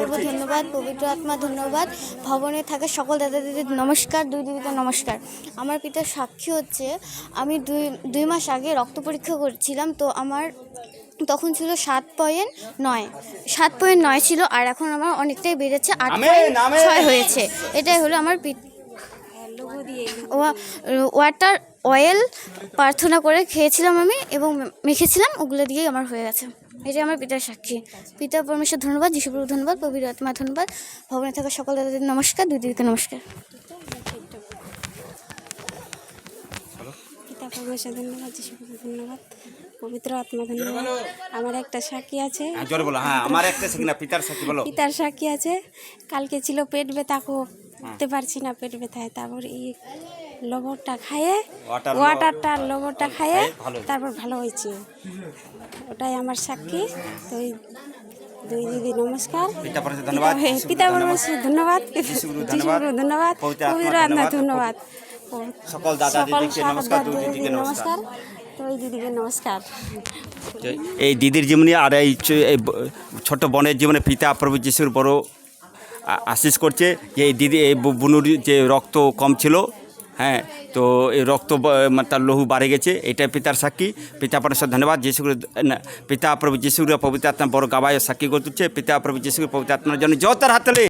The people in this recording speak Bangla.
প্রভু ধন্যবাদ, পবিত্র আত্মা ধন্যবাদ, ভবনে থাকা সকল দাদা দিদির নমস্কার, দুই দিদিকে নমস্কার। আমার পিতার সাক্ষী হচ্ছে, আমি দুই মাস আগে রক্ত পরীক্ষা করছিলাম, তো আমার তখন ছিল 7.9, 7.9 ছিল, আর এখন আমার অনেকটাই বেড়েছে, 8.6 হয়েছে। এটাই হলো আমার ওয়াটার অয়েল প্রার্থনা করে খেয়েছিলাম আমি এবং মেখেছিলাম, ওগুলো দিয়েই আমার হয়ে গেছে। এটাই আমার পিতার সাক্ষী। পিতা পরমেশ্বর ধন্যবাদ, যিশুপ্রভু ধন্যবাদ, পবিত্র আত্মা ধন্যবাদ, ভবনে থাকা সকল দাদাদের নমস্কার, দুই দিদিকে নমস্কার। পিতা পরমেশ্বর ধন্যবাদ, যিশুপ্রভু ধন্যবাদ, পবিত্র আত্মা ধন্যবাদ। আমার একটা সাক্ষী আছে। আমার একটা সাক্ষী না, পিতার সাক্ষী বলো। পিতার সাক্ষী আছে। কালকে ছিল পেট ব্যথা, উঠতে পারছি না পেট ব্যথায়, তারপর এই লবণটা খাইয়ে, লবণটা খাইয়ে তারপর ভালো হয়েছে। ওটাই আমার সাক্ষী। তো দুই দিদি নমস্কার। পিতা পরমেশ্বর ধন্যবাদ, পিতা পরমেশ্বর ধন্যবাদ, যিশুপ্রভু ধন্যবাদ, পবিত্র আত্মা ধন্যবাদ, সকল দাদা দিদিকে নমস্কার, দুই দিদিকে নমস্কার। তো এই দিদিকে নমস্কার। এই দিদির জীবনে আর এই ছোট বোনের জীবনে পিতা প্রভু যিশুর বড় আশীষ করছে যে এই দিদি, এই বুনুর যে রক্ত কম ছিল, হ্যাঁ, তো এই রক্ত তার লহু বাড়ে গেছে, এটাই পিতার সাক্ষী। পিতা পরমেশ্বর ধন্যবাদ, পিতা প্রভু যিশুর পবিত্র আত্মা বড় গাবায় সাক্ষী করে তুলছে। পিতা প্রভু যিশুর পবিত্র আত্মার জন্য জোতার হাতলে।